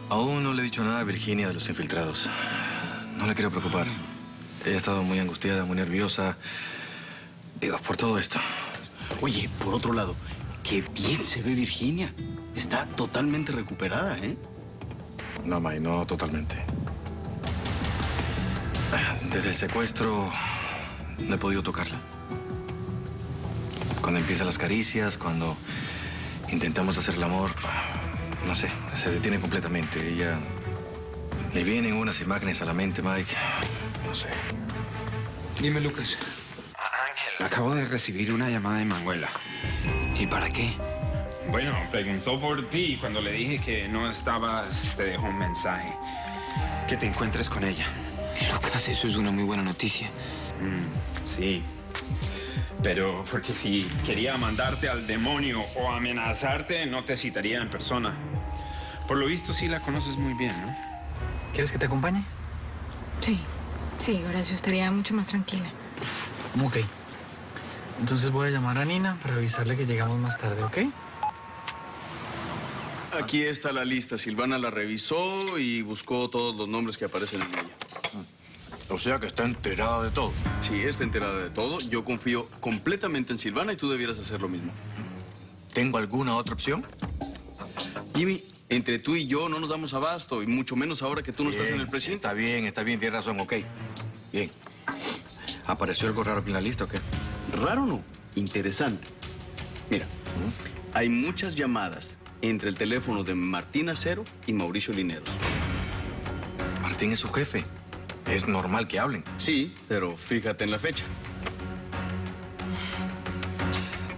Aún no le he dicho nada a Virginia de los infiltrados. No la quiero preocupar. Ella ha estado muy angustiada, muy nerviosa. Digo, por todo esto. Oye, por otro lado, qué bien se ve Virginia. Está totalmente recuperada, ¿eh? No, May, no totalmente. Desde el secuestro no he podido tocarla. Cuando empiezan las caricias, cuando intentamos hacer el amor, no sé, se detiene completamente. Ella... Le vienen unas imágenes a la mente, Mike. No sé. Dime, Lucas. Ángel. Acabo de recibir una llamada de Manuela. ¿Y para qué? Bueno, preguntó por ti y cuando le dije que no estabas, te dejó un mensaje. Que te encuentres con ella. Lucas, eso es una muy buena noticia. Sí. Pero porque si quería mandarte al demonio o amenazarte, no te citaría en persona. Por lo visto, sí la conoces muy bien, ¿no? ¿Quieres que te acompañe? Sí, Horacio, estaría mucho más tranquila. Ok. Entonces voy a llamar a Nina para avisarle que llegamos más tarde, ¿ok? Aquí está la lista. Silvana la revisó y buscó todos los nombres que aparecen en ella. O sea que está enterada de todo. Sí, está enterada de todo. Yo confío completamente en Silvana y tú debieras hacer lo mismo. ¿Tengo alguna otra opción? Jimmy, entre tú y yo no nos damos abasto, y mucho menos ahora que tú no estás en el presidente. Está bien, tienes razón, ok. Bien. ¿Apareció algo raro aquí en la lista o qué? Raro no, interesante. Mira, hay muchas llamadas entre el teléfono de Martín Acero y Mauricio Lineros. Martín es su jefe. Es normal que hablen. Sí, pero fíjate en la fecha.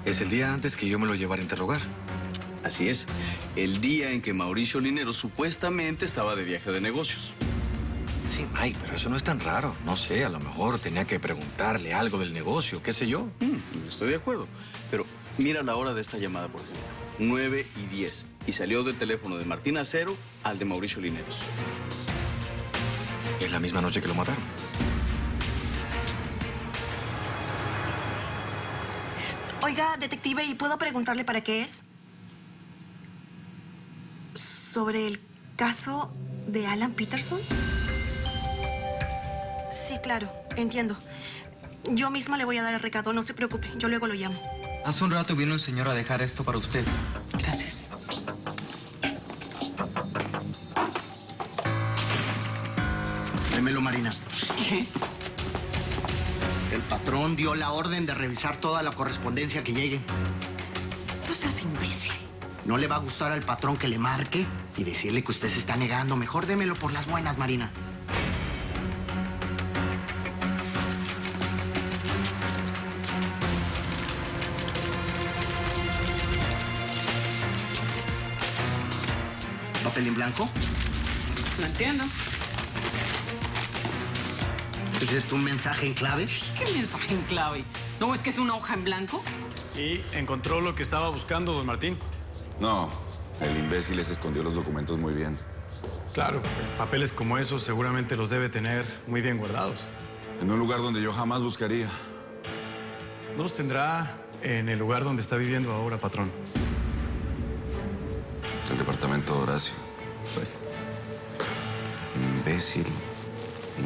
Es el día antes que yo me lo llevara a interrogar. Así es, el día en que Mauricio Lineros supuestamente estaba de viaje de negocios. Sí, Mike, pero eso no es tan raro. No sé, a lo mejor tenía que preguntarle algo del negocio, qué sé yo. Estoy de acuerdo, pero mira la hora de esta llamada, por ejemplo. 9:10. Y salió del teléfono de Martín Acero al de Mauricio Lineros. Es la misma noche que lo mataron. Oiga, detective, ¿y puedo preguntarle para qué es? ¿Sobre el caso de Alan Peterson? Sí, claro, entiendo. Yo misma le voy a dar el recado, no se preocupe, yo luego lo llamo. Hace un rato vino el señor a dejar esto para usted. Gracias. Démelo, Marina. ¿Qué? El patrón dio la orden de revisar toda la correspondencia que llegue. No seas imbécil. ¿No le va a gustar al patrón que le marque y decirle que usted se está negando? Mejor démelo por las buenas, Marina. ¿Papel en blanco? No entiendo. ¿Es esto un mensaje en clave? ¿Qué mensaje en clave? ¿No es que es una hoja en blanco? ¿Y encontró lo que estaba buscando, don Martín? No, el imbécil ese escondió los documentos muy bien. Claro, papeles como esos seguramente los debe tener muy bien guardados. En un lugar donde yo jamás buscaría. No los tendrá en el lugar donde está viviendo ahora, patrón. El departamento de Horacio. Pues. Imbécil,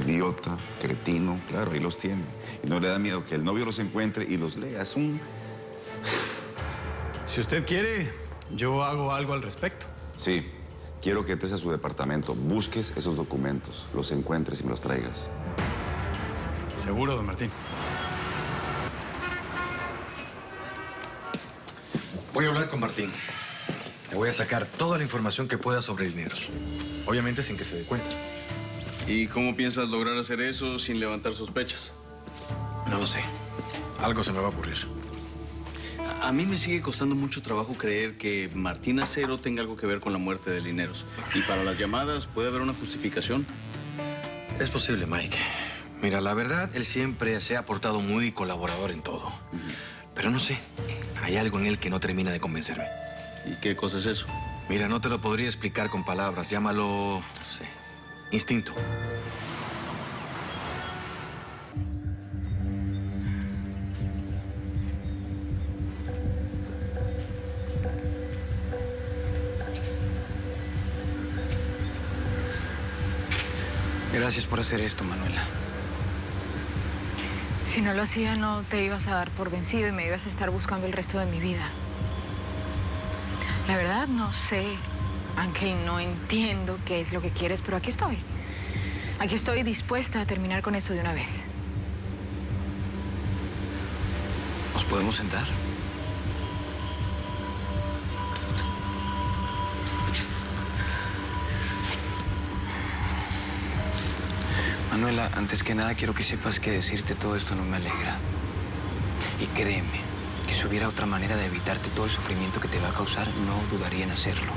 idiota, cretino, claro, ahí los tiene. Y no le da miedo que el novio los encuentre y los lea. Es un... Si usted quiere, yo hago algo al respecto. Sí, quiero que entres a su departamento, busques esos documentos, los encuentres y me los traigas. Seguro, don Martín. Voy a hablar con Martín. Le voy a sacar toda la información que pueda sobre Lineros. Obviamente sin que se dé cuenta. ¿Y cómo piensas lograr hacer eso sin levantar sospechas? No lo sé. Algo se me va a ocurrir. A mí me sigue costando mucho trabajo creer que Martín Acero tenga algo que ver con la muerte de Lineros. Y para las llamadas, ¿puede haber una justificación? Es posible, Mike. Mira, la verdad, él siempre se ha portado muy colaborador en todo. Pero no sé, hay algo en él que no termina de convencerme. ¿Y qué cosa es eso? Mira, no te lo podría explicar con palabras. Llámalo, no sé, instinto. Gracias por hacer esto, Manuela. Si no lo hacía, no te ibas a dar por vencido y me ibas a estar buscando el resto de mi vida. La verdad, no sé, Ángel, no entiendo qué es lo que quieres, pero aquí estoy. Aquí estoy dispuesta a terminar con esto de una vez. ¿Nos podemos sentar? Manuela, antes que nada quiero que sepas que decirte todo esto no me alegra. Y créeme, que si hubiera otra manera de evitarte todo el sufrimiento que te va a causar, no dudaría en hacerlo.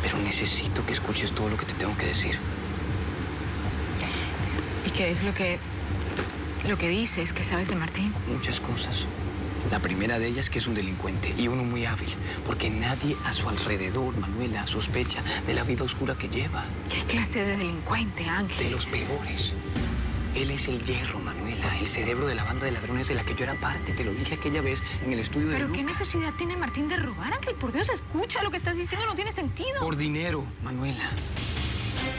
Pero necesito que escuches todo lo que te tengo que decir. ¿Y qué es lo que dices que sabes de Martín? Muchas cosas. La primera de ellas es que es un delincuente y uno muy hábil, porque nadie a su alrededor, Manuela, sospecha de la vida oscura que lleva. ¿Qué clase de delincuente, Ángel? De los peores. Él es el hierro, Manuela, el cerebro de la banda de ladrones de la que yo era parte. Te lo dije aquella vez en el estudio de ¿Pero qué Lucas. necesidad tiene Martín de robar, Ángel? Por Dios, escucha lo que estás diciendo, no tiene sentido. Por dinero, Manuela.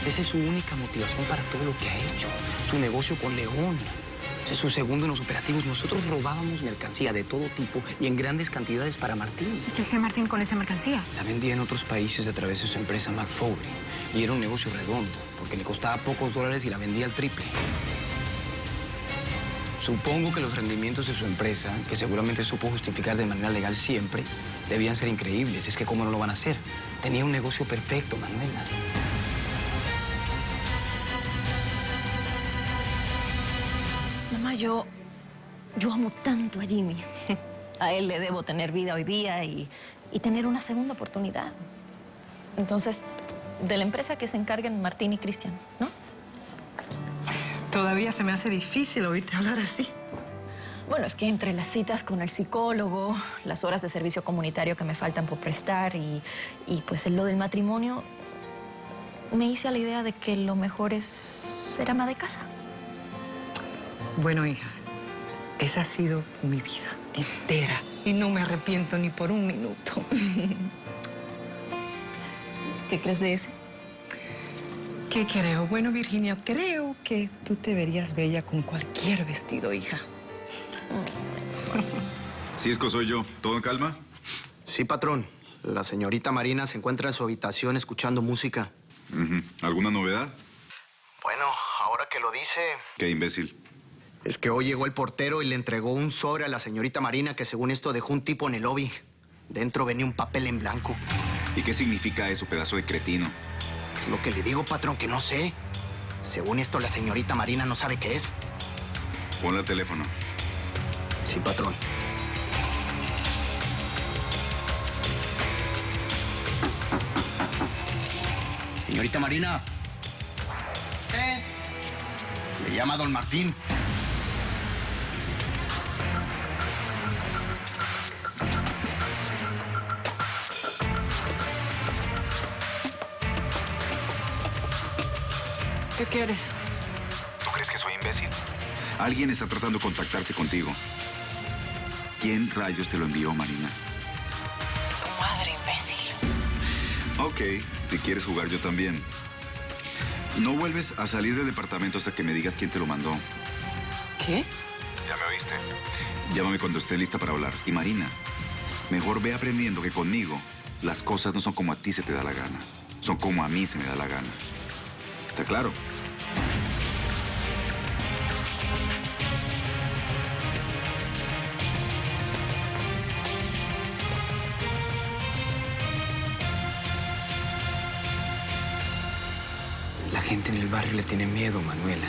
Esa es su única motivación para todo lo que ha hecho. Su negocio con León. Ese es su segundo en los operativos. Nosotros robábamos mercancía de todo tipo y en grandes cantidades para Martín. ¿Y qué hacía Martín con esa mercancía? La vendía en otros países a través de su empresa McFoley. Y era un negocio redondo, porque le costaba pocos dólares y la vendía al triple. Supongo que los rendimientos de su empresa, que seguramente supo justificar de manera legal siempre, debían ser increíbles. Es que ¿cómo no lo van a hacer? Tenía un negocio perfecto, Manuela. Mamá, yo amo tanto a Jimmy. A él le debo tener vida hoy día y tener una segunda oportunidad. Entonces, de la empresa que se encarguen Martín y Cristian, ¿no? Todavía se me hace difícil oírte hablar así. Bueno, es que entre las citas con el psicólogo, las horas de servicio comunitario que me faltan por prestar y pues lo del matrimonio, me hice a la idea de que lo mejor es ser ama de casa. Bueno, hija, esa ha sido mi vida entera y no me arrepiento ni por un minuto. ¿Qué crees de ese? ¿Qué creo? Bueno, Virginia, creo que tú te verías bella con cualquier vestido, hija. Cisco, soy yo. ¿Todo en calma? Sí, patrón. La señorita Marina se encuentra en su habitación escuchando música. ¿Alguna novedad? Bueno, ahora que lo dice... Qué imbécil. Es que hoy llegó el portero y le entregó un sobre a la señorita Marina que según esto dejó un tipo en el lobby. Dentro venía un papel en blanco. ¿Y qué significa eso, pedazo de cretino? Es lo que le digo, patrón, que no sé. Según esto, la señorita Marina no sabe qué es. Ponle el teléfono. Sí, patrón. Señorita Marina. ¿Qué? Le llama don Martín. ¿Qué quieres? ¿Tú crees que soy imbécil? Alguien está tratando de contactarse contigo. ¿Quién rayos te lo envió, Marina? Tu madre, imbécil. Ok, si quieres jugar yo también. No vuelves a salir del departamento hasta que me digas quién te lo mandó. ¿Qué? ¿Ya me oíste? Llámame cuando esté lista para hablar. Y Marina, mejor ve aprendiendo que conmigo las cosas no son como a ti se te da la gana. Son como a mí se me da la gana. ¿Está claro? La gente en el barrio le tiene miedo, Manuela.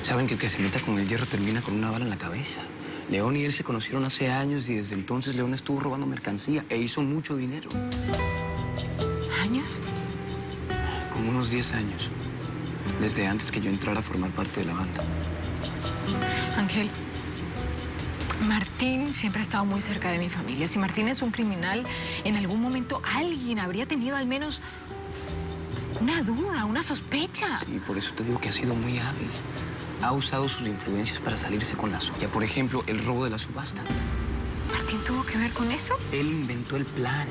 Saben que el que se meta con el hierro termina con una bala en la cabeza. León y él se conocieron hace años y desde entonces León estuvo robando mercancía e hizo mucho dinero. ¿Años? Como unos 10 años. Desde antes que yo entrara a formar parte de la banda. Ángel, Martín siempre ha estado muy cerca de mi familia. Si Martín es un criminal, en algún momento alguien habría tenido al menos una duda, una sospecha. Sí, por eso te digo que ha sido muy hábil. Ha usado sus influencias para salirse con la suya. Por ejemplo, el robo de la subasta. ¿Martín tuvo que ver con eso? Él inventó el plan.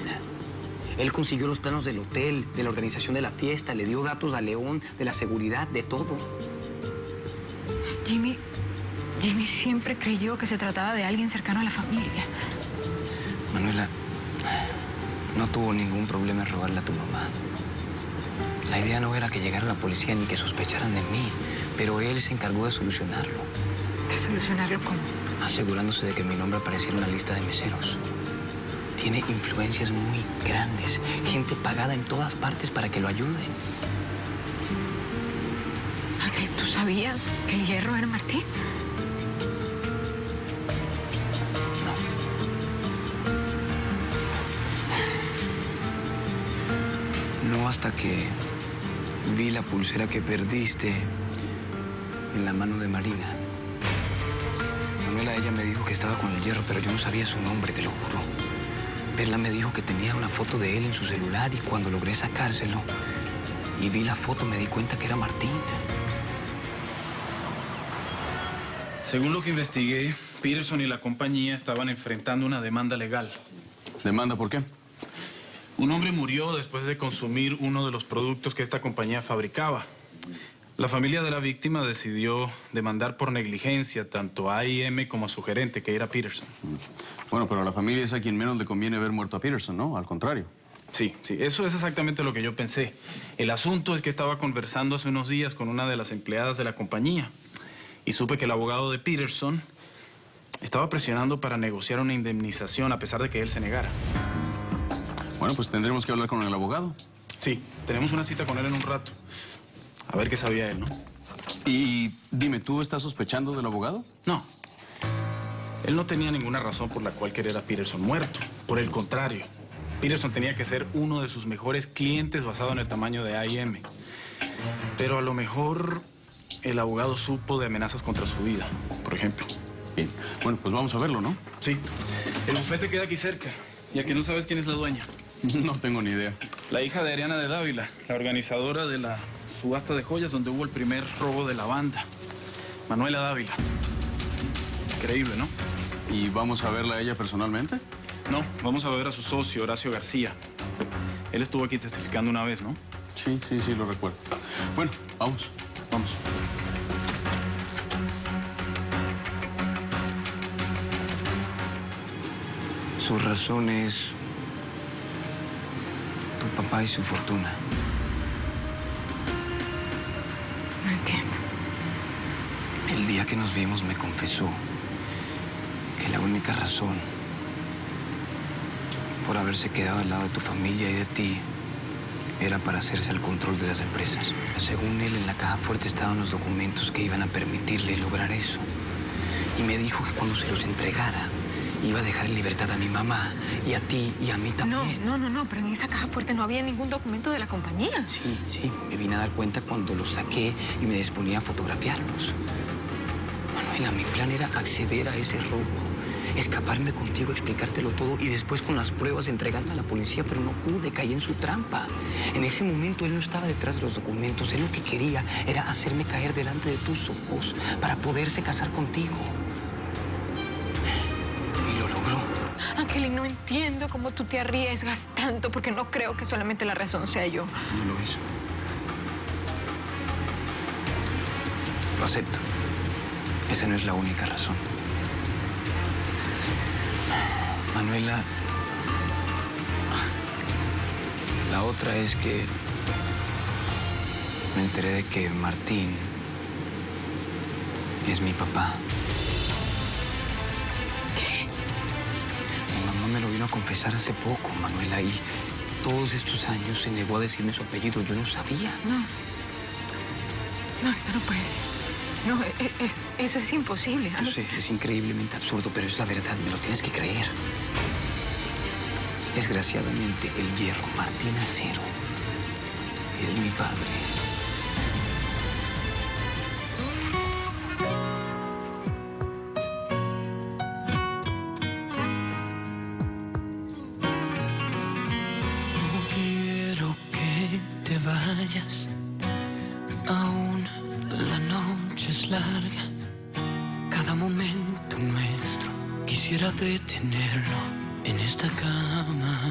Él consiguió los planos del hotel, de la organización de la fiesta, le dio datos a León, de la seguridad, de todo. Jimmy siempre creyó que se trataba de alguien cercano a la familia. Manuela, no tuvo ningún problema en robarle a tu mamá. La idea no era que llegara la policía ni que sospecharan de mí, pero él se encargó de solucionarlo. ¿De solucionarlo cómo? Asegurándose de que mi nombre apareciera en la lista de meseros. Tiene influencias muy grandes, gente pagada en todas partes para que lo ayuden. Ángel, ¿tú sabías que el hierro era Martín? No hasta que vi la pulsera que perdiste en la mano de Marina. Manuela, ella me dijo que estaba con el hierro, pero yo no sabía su nombre, te lo juro. Perla me dijo que tenía una foto de él en su celular y cuando logré sacárselo y vi la foto me di cuenta que era Martín. Según lo que investigué, Peterson y la compañía estaban enfrentando una demanda legal. ¿Demanda por qué? Un hombre murió después de consumir uno de los productos que esta compañía fabricaba. La familia de la víctima decidió demandar por negligencia tanto a AIM como a su gerente, que era Peterson. Bueno, pero a la familia es a quien menos le conviene ver muerto a Peterson, ¿no? Al contrario. Sí, eso es exactamente lo que yo pensé. El asunto es que estaba conversando hace unos días con una de las empleadas de la compañía y supe que el abogado de Peterson estaba presionando para negociar una indemnización a pesar de que él se negara. Bueno, pues tendremos que hablar con el abogado. Sí, tenemos una cita con él en un rato. A ver qué sabía él, ¿no? Y dime, ¿tú estás sospechando del abogado? No. Él no tenía ninguna razón por la cual querer a Peterson muerto. Por el contrario, Peterson tenía que ser uno de sus mejores clientes basado en el tamaño de AIM. Pero a lo mejor el abogado supo de amenazas contra su vida, por ejemplo. Bien. Bueno, pues vamos a verlo, ¿no? Sí. El bufete queda aquí cerca. Y aquí no sabes quién es la dueña. No tengo ni idea. La hija de Ariana de Dávila, la organizadora de la subasta de joyas donde hubo el primer robo de la banda. Manuela Dávila. Increíble, ¿no? ¿Y vamos a verla a ella personalmente? No, vamos a ver a su socio, Horacio García. Él estuvo aquí testificando una vez, ¿no? Sí, lo recuerdo. Bueno, vamos. Vamos. Su razón es tu papá y su fortuna. No entiendo. El día que nos vimos me confesó que la única razón por haberse quedado al lado de tu familia y de ti era para hacerse al control de las empresas. Según él, en la caja fuerte estaban los documentos que iban a permitirle lograr eso. Y me dijo que cuando se los entregara, iba a dejar en libertad a mi mamá y a ti y a mí también. No, pero en esa caja fuerte no había ningún documento de la compañía. Sí, me vine a dar cuenta cuando los saqué y me disponía a fotografiarlos. Manuela, mi plan era acceder a ese robo, escaparme contigo, explicártelo todo y después con las pruebas entregarme a la policía, pero no pude, caí en su trampa. En ese momento él no estaba detrás de los documentos, él lo que quería era hacerme caer delante de tus ojos para poderse casar contigo. Ángel, no entiendo cómo tú te arriesgas tanto, porque no creo que solamente la razón sea yo. No lo es. Lo acepto. Esa no es la única razón. Manuela, la otra es que me enteré de que Martín es mi papá. Me lo vino a confesar hace poco, Manuela, y todos estos años se negó a decirme su apellido. Yo no sabía. No, esto no puede ser. No, eso es imposible. Yo sé, es increíblemente absurdo, pero es la verdad. Me lo tienes que creer. Desgraciadamente, el hierro Martín Acero es mi padre. Vayas, aún la noche es larga, cada momento nuestro quisiera detenerlo en esta cama.